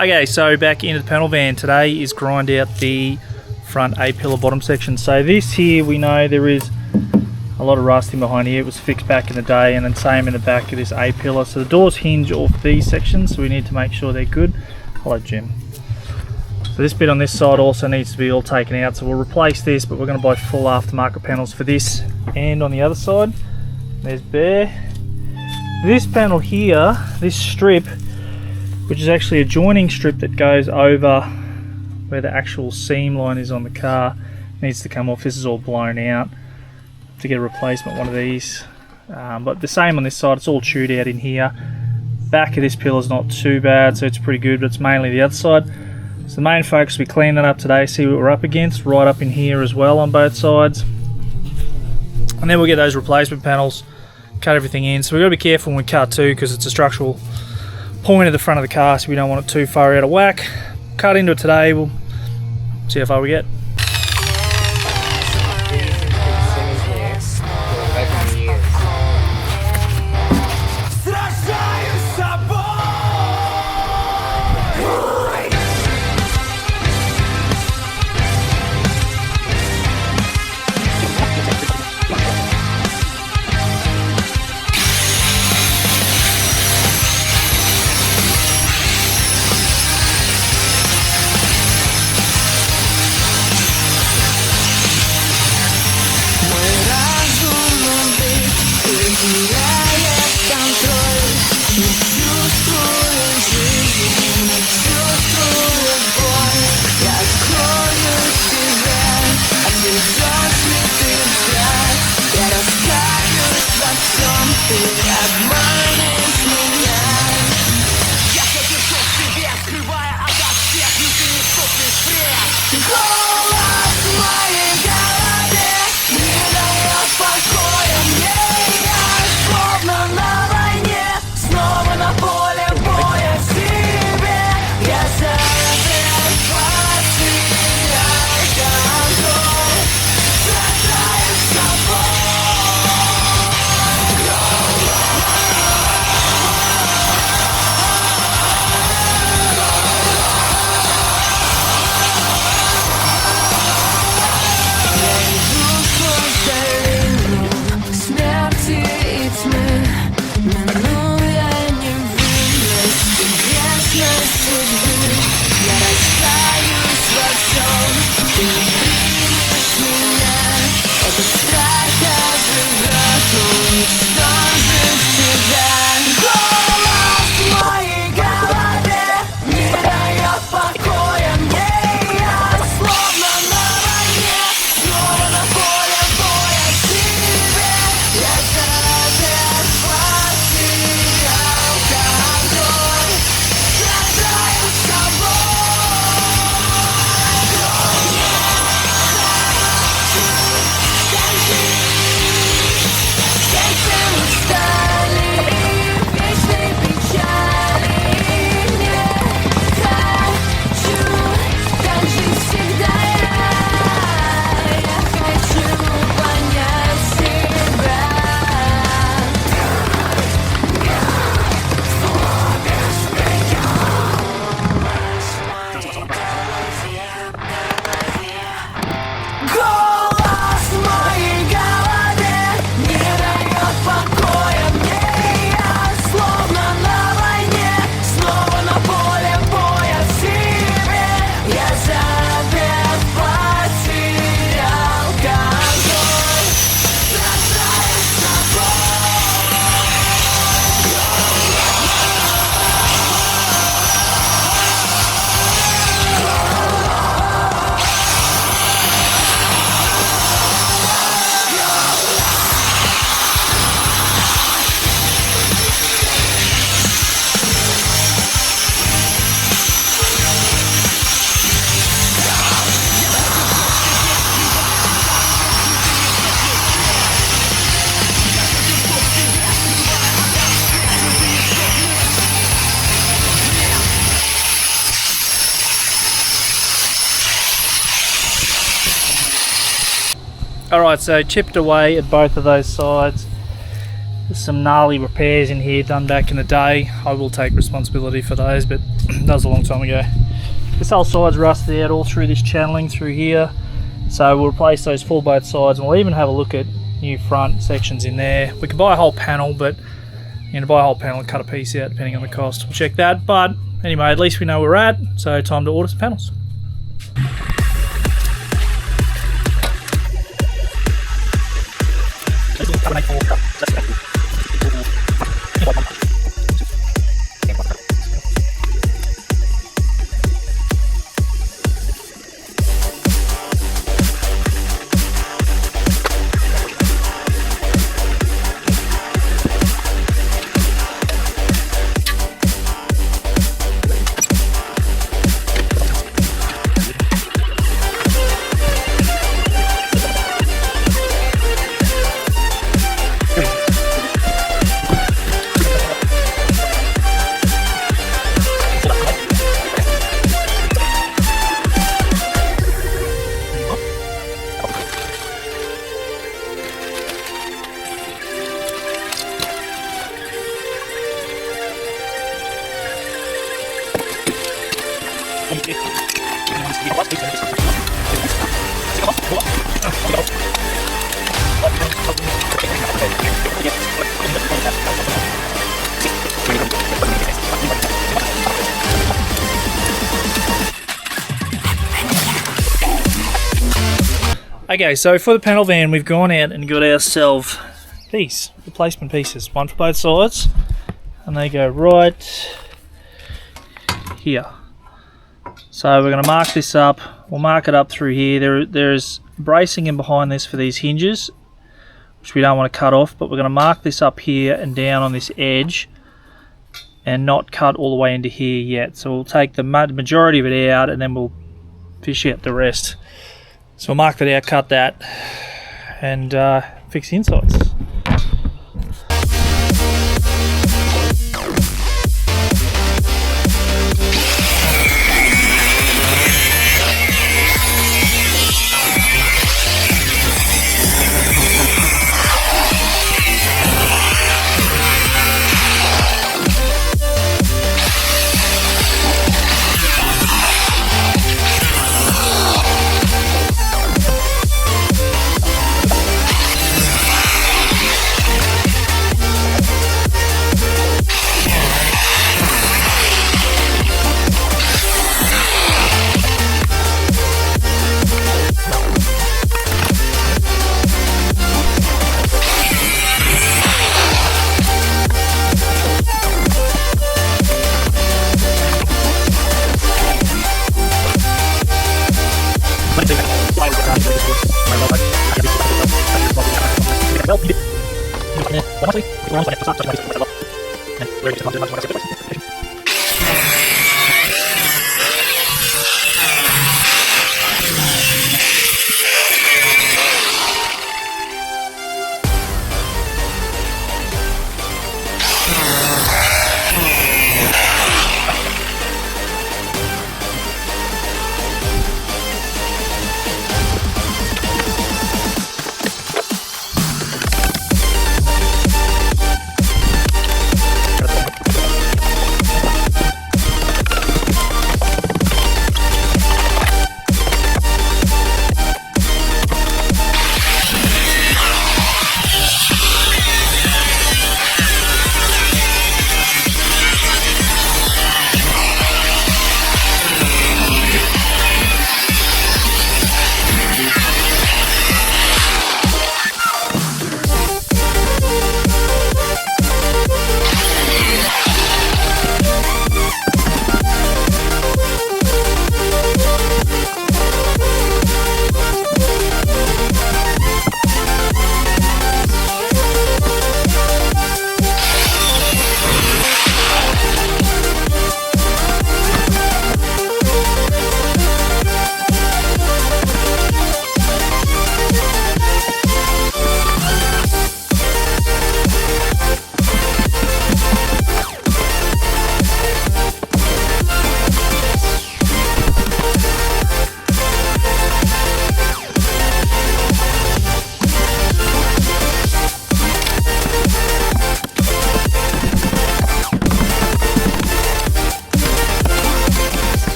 Okay, so back into the panel van. Today is grind out the front A-pillar bottom section. So this here, we know there is a lot of rusting behind here. It was fixed back in the day, and then same in the back of this A-pillar. So the doors hinge off these sections, so we need to make sure they're good. Hello, Jim. So this bit on this side also needs to be all taken out, so we'll replace this, but we're going to buy full aftermarket panels for this. And on the other side, there's bare. This panel here, this strip, which is actually a joining strip that goes over where the actual seam line is on the car, needs to come off. This is all blown out to get a replacement one of these. But the same on this side, it's all chewed out in here. Back of this pillar is not too bad, so it's pretty good, but it's mainly the other side. So the main focus will be cleaning that up today, see what we're up against, right up in here as well on both sides. And then we'll get those replacement panels, cut everything in. So we've got to be careful when we cut too, because it's a structural point at the front of the car, so we don't want it too far out of whack. Cut into it today, we'll see how far we get. Alright, so chipped away at both of those sides. There's some gnarly repairs in here done back in the day. I will take responsibility for those, but that was a long time ago. This whole side's rusted out all through this channeling through here, so we'll replace those full both sides, and we'll even have a look at new front sections in there. We could buy a whole panel, but you know, buy a whole panel and cut a piece out depending on the cost. We'll check that, but anyway, at least we know where we're at, so time to order some panels. Okay, so for the panel van, we've gone out and got ourselves these replacement pieces, one for both sides, and they go right here. So we're going to mark this up. We'll mark it up through here. There's bracing in behind this for these hinges, which we don't want to cut off, but we're going to mark this up here and down on this edge and not cut all the way into here yet. So we'll take the majority of it out and then we'll fish out the rest. So we'll mark that out, cut that, and fix the insides.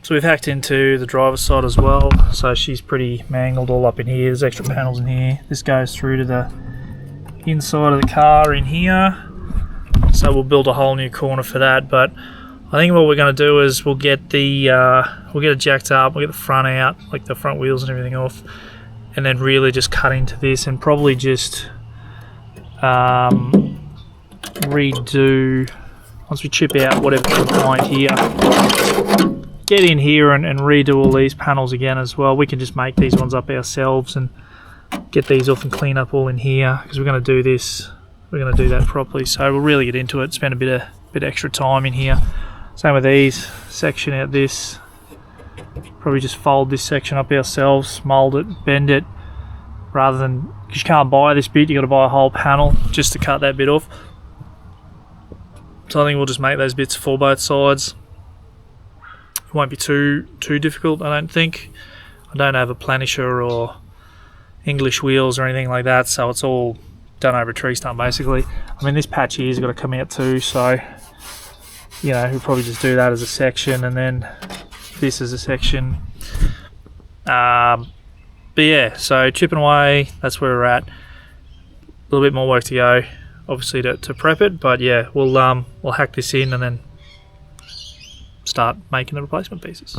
So we've hacked into the driver's side as well, so she's pretty mangled all up in here. There's extra panels in here. This goes through to the inside of the car in here, so we'll build a whole new corner for that. But I think what we're going to do is we'll get it jacked up, we'll get the front out, like the front wheels and everything off, and then really just cut into this and probably just redo, once we chip out whatever's behind here, get in here and redo all these panels again as well. We can just make these ones up ourselves and get these off and clean up all in here, because we're going to do this, we're going to do that properly. So we'll really get into it, spend a bit extra time in here. Same with these, section out this, probably just fold this section up ourselves, mould it, bend it, rather than, because you can't buy this bit, you got to buy a whole panel just to cut that bit off. So I think we'll just make those bits for both sides. It won't be too difficult, I don't think. I don't have a planisher or English wheels or anything like that, so it's all done over a tree stump basically. I mean, this patch here's got to come out too, so you know, we'll probably just do that as a section, and then this as a section. But yeah, so chipping away, that's where we're at. A little bit more work to go, obviously, to prep it, but yeah, we'll hack this in and then start making the replacement pieces.